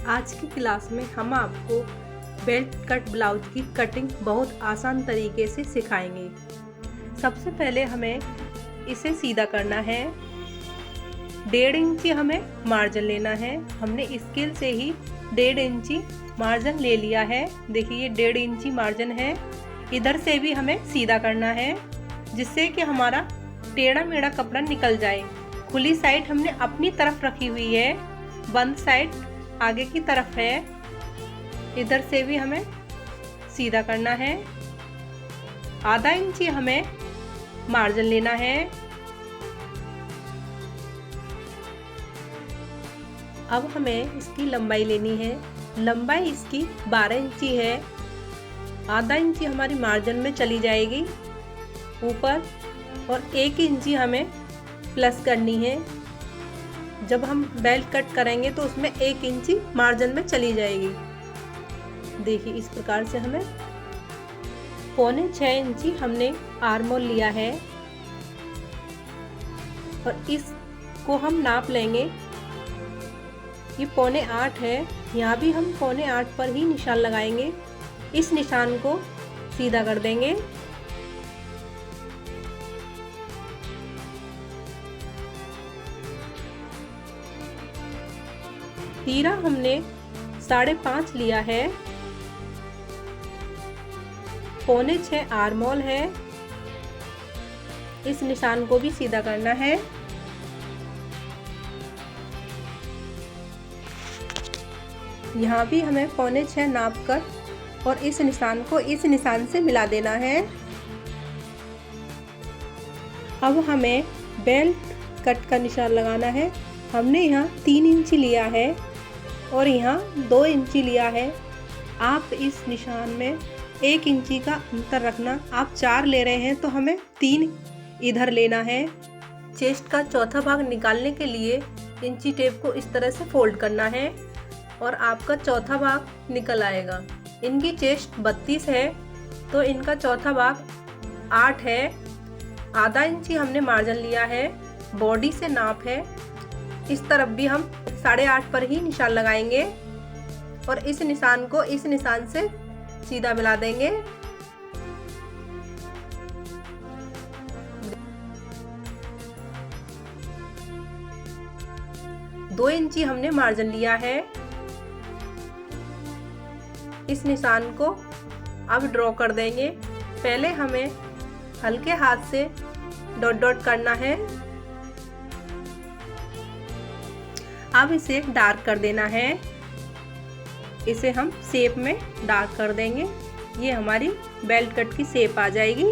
आज की क्लास में हम आपको बेल्ट कट ब्लाउज की कटिंग बहुत आसान तरीके से सिखाएंगे। सबसे पहले हमें इसे सीधा करना है। 1.5 इंची हमें मार्जिन लेना है। हमने स्केल से ही 1.5 इंची मार्जिन ले लिया है। देखिए 1.5 इंची मार्जिन है। इधर से भी हमें सीधा करना है जिससे कि हमारा टेढ़ा मेढ़ा कपड़ा निकल जाए। खुली साइड हमने अपनी तरफ रखी हुई है, बंद साइड आगे की तरफ है। इधर से भी हमें सीधा करना है। आधा इंची हमें मार्जिन लेना है। अब हमें इसकी लंबाई लेनी है। लंबाई इसकी 12 इंची है। आधा इंची हमारी मार्जिन में चली जाएगी ऊपर और 1 इंची हमें प्लस करनी है। जब हम बेल्ट कट करेंगे तो उसमें 1 इंची मार्जिन में चली जाएगी। देखिए इस प्रकार से हमें 6.25 इंची हमने आर्म होल लिया है और इसको हम नाप लेंगे। ये 7.25 है। यहाँ भी हम 7.25 पर ही निशान लगाएंगे। इस निशान को सीधा कर देंगे। तीरा हमने 5.5 लिया है। 6.25 आर्म होल है। इस निशान को भी सीधा करना है। यहाँ भी हमें 6.25 नाप कर और इस निशान को इस निशान से मिला देना है। अब हमें बेल्ट कट का निशान लगाना है। हमने यहाँ 3 इंची लिया है और यहाँ 2 इंची लिया है। आप इस निशान में 1 इंची का अंतर रखना। आप 4 ले रहे हैं तो हमें 3 इधर लेना है। चेस्ट का चौथा भाग निकालने के लिए इंची टेप को इस तरह से फोल्ड करना है और आपका चौथा भाग निकल आएगा। इनकी चेस्ट 32 है तो इनका चौथा भाग 8 है। आधा इंची हमने मार्जिन लिया है। बॉडी से नाप है। इस तरफ भी हम 8.5 पर ही निशान लगाएंगे और इस निशान को इस निशान से सीधा मिला देंगे। दो इंची हमने मार्जिन लिया है। इस निशान को अब ड्रॉ कर देंगे। पहले हमें हल्के हाथ से डॉट डॉट करना है। अब इसे डार्क कर देना है। इसे हम शेप में डार्क कर देंगे। ये हमारी बेल्ट कट की शेप आ जाएगी।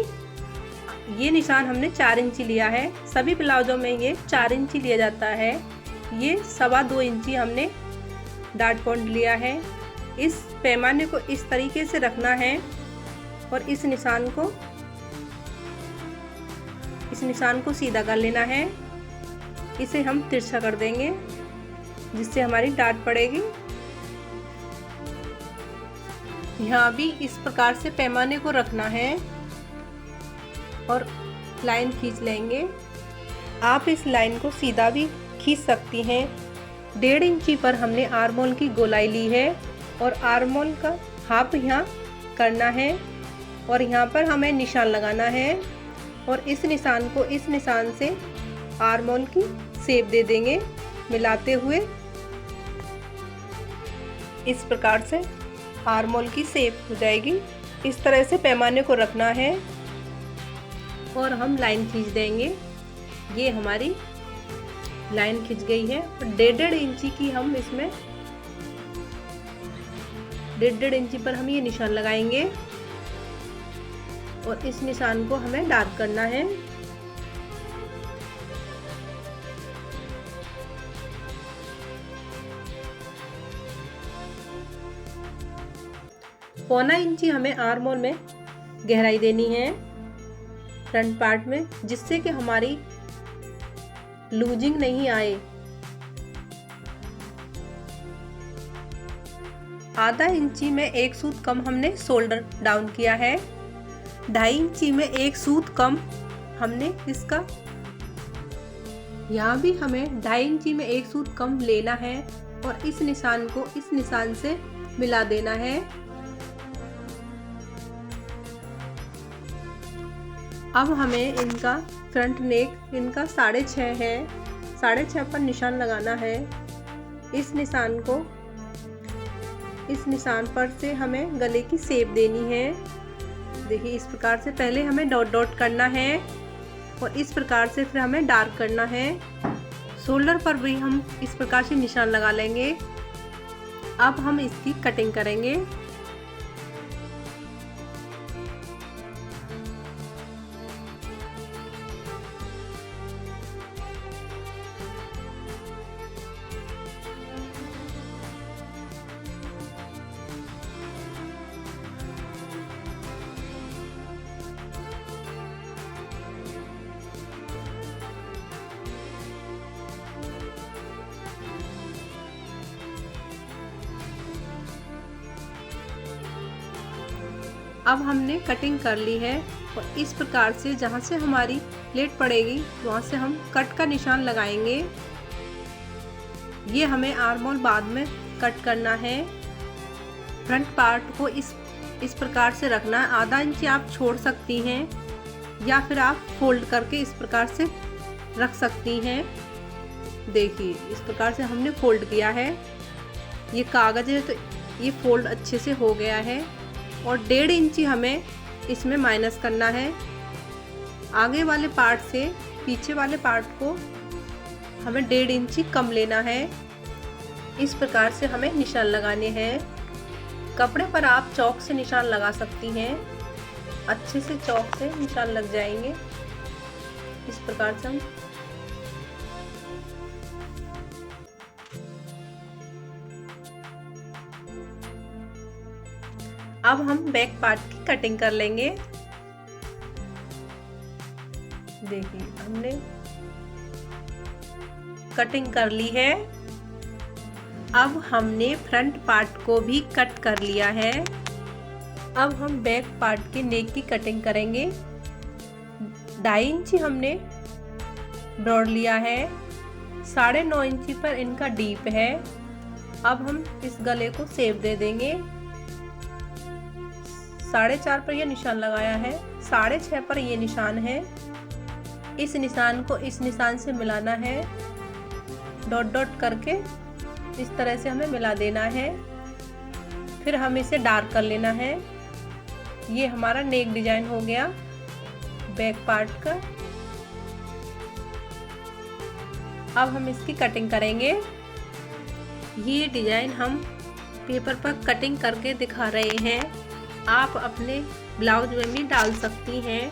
ये निशान हमने 4 इंची लिया है। सभी ब्लाउजों में ये 4 इंची लिया जाता है। ये 2.25 इंची हमने डॉट पॉइंट लिया है। इस पैमाने को इस तरीके से रखना है और इस निशान को सीधा कर लेना है। इसे हम तिरछा कर देंगे जिससे हमारी डाट पड़ेगी। यहाँ भी इस प्रकार से पैमाने को रखना है और लाइन खींच लेंगे। आप इस लाइन को सीधा भी खींच सकती हैं। 1.5 इंची पर हमने आर्म होल की गोलाई ली है और आर्म होल का हाफ यहाँ करना है और यहाँ पर हमें निशान लगाना है और इस निशान को इस निशान से आर्म होल की शेप दे देंगे मिलाते हुए। इस प्रकार से आर्म होल की शेप हो जाएगी। इस तरह से पैमाने को रखना है और हम लाइन खींच देंगे। ये हमारी लाइन खिंच गई है। 1.5 इंची की हम इसमें 1.5 इंची पर हम ये निशान लगाएंगे और इस निशान को हमें डार्क करना है। पौना इंची हमें आर्म होल में गहराई देनी है फ्रंट पार्ट में, जिससे कि हमारी लूजिंग नहीं आए। आधा इंची में 1 सूत कम हमने शोल्डर डाउन किया है। 2.5 इंची में 1 सूत कम हमने इसका, यहाँ भी हमें 2.5 इंची में 1 सूत कम लेना है और इस निशान को इस निशान से मिला देना है। अब हमें इनका फ्रंट नेक इनका 6.5 है, 6.5 पर निशान लगाना है। इस निशान को इस निशान पर से हमें गले की शेप देनी है। देखिए इस प्रकार से पहले हमें डॉट डॉट करना है और इस प्रकार से फिर हमें डार्क करना है। शोल्डर पर भी हम इस प्रकार से निशान लगा लेंगे। अब हम इसकी कटिंग करेंगे। अब हमने कटिंग कर ली है और इस प्रकार से जहाँ से हमारी प्लेट पड़ेगी वहाँ से हम कट का निशान लगाएंगे। ये हमें आर्म होल बाद में कट करना है। फ्रंट पार्ट को इस प्रकार से रखना है। आधा इंच आप छोड़ सकती हैं या फिर आप फोल्ड करके इस प्रकार से रख सकती हैं। देखिए इस प्रकार से हमने फोल्ड किया है। ये कागज़ है तो ये फोल्ड अच्छे से हो गया है और 1.5 इंची हमें इसमें माइनस करना है। आगे वाले पार्ट से पीछे वाले पार्ट को हमें 1.5 इंची कम लेना है। इस प्रकार से हमें निशान लगाने हैं। कपड़े पर आप चौक से निशान लगा सकती हैं। अच्छे से चौक से निशान लग जाएंगे। इस प्रकार से हम अब हम बैक पार्ट की कटिंग कर लेंगे। देखिए हमने कटिंग कर ली है। अब हमने फ्रंट पार्ट को भी कट कर लिया है। अब हम बैक पार्ट के नेक की कटिंग करेंगे। 2.5 इंची हमने ब्रॉड लिया है। 9.5 इंची पर इनका डीप है। अब हम इस गले को शेप दे देंगे। 4.5 पर यह निशान लगाया है। 6.5 पर यह निशान है। इस निशान को इस निशान से मिलाना है। डॉट डॉट करके इस तरह से हमें मिला देना है। फिर हम इसे डार्क कर लेना है। ये हमारा नेक डिजाइन हो गया बैक पार्ट का। अब हम इसकी कटिंग करेंगे। ये डिजाइन हम पेपर पर कटिंग करके दिखा रहे हैं। आप अपने ब्लाउज में भी डाल सकती हैं।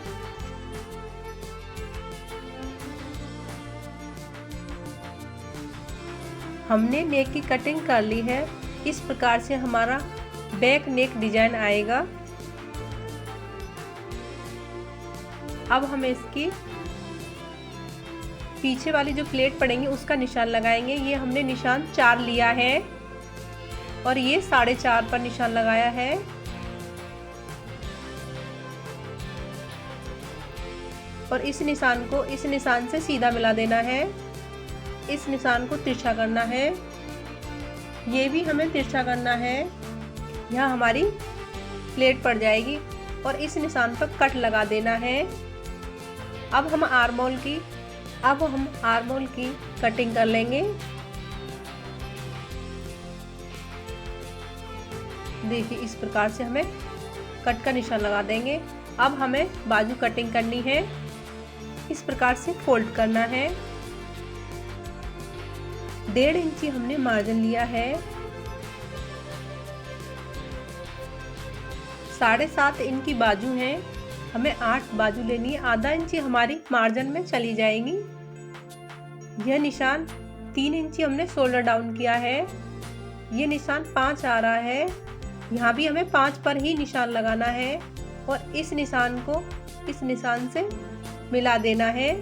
हमने नेक की कटिंग कर ली है। इस प्रकार से हमारा बैक नेक डिजाइन आएगा। अब हम इसकी पीछे वाली जो प्लेट पड़ेंगी उसका निशान लगाएंगे। ये हमने निशान 4 लिया है और ये 4.5 पर निशान लगाया है। और इस निशान को इस निशान से सीधा मिला देना है। इस निशान को तिरछा करना है। ये भी हमें तिरछा करना है। यहाँ हमारी प्लेट पड़ जाएगी और इस निशान पर कट लगा देना है। अब हम आर्म होल की कटिंग कर लेंगे। देखिए इस प्रकार से हमें कट का निशान लगा देंगे। अब हमें बाजू कटिंग करनी है। इस प्रकार से फोल्ड करना है। 1.5 इंची हमने मार्जिन लिया है। 7.5 इनकी बाजू है। हमें 8 बाजू लेनी है। आधा इंची हमारी मार्जिन में चली जाएंगी। यह निशान 3 इंची हमने शोल्डर डाउन किया है। ये निशान 5 आ रहा है। यहाँ भी हमें 5 पर ही निशान लगाना है और इस निशान को इस निशान से मिला देना है।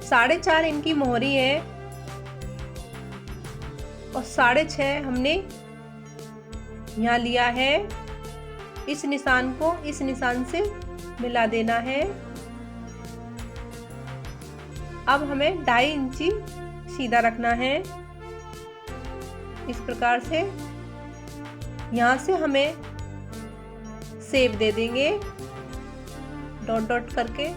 4.5 इनकी मोहरी है और 6.5 हमने यहाँ लिया है। इस निशान को इस निशान से मिला देना है। अब हमें 2.5 इंची सीधा रखना है। इस प्रकार से यहाँ से हमें शेप दे देंगे डॉट डॉट करके।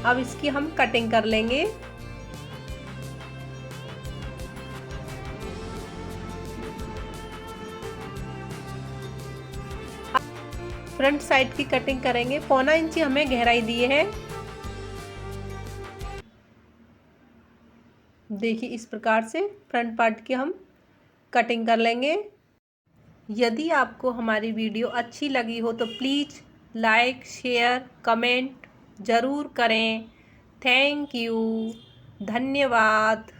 अब इसकी हम कटिंग कर लेंगे। फ्रंट साइड की कटिंग करेंगे। 1.25 इंची हमें गहराई दी है। देखिए इस प्रकार से फ्रंट पार्ट की हम कटिंग कर लेंगे। यदि आपको हमारी वीडियो अच्छी लगी हो तो प्लीज़ लाइक, शेयर, कमेंट ज़रूर करें। थैंक यू, धन्यवाद।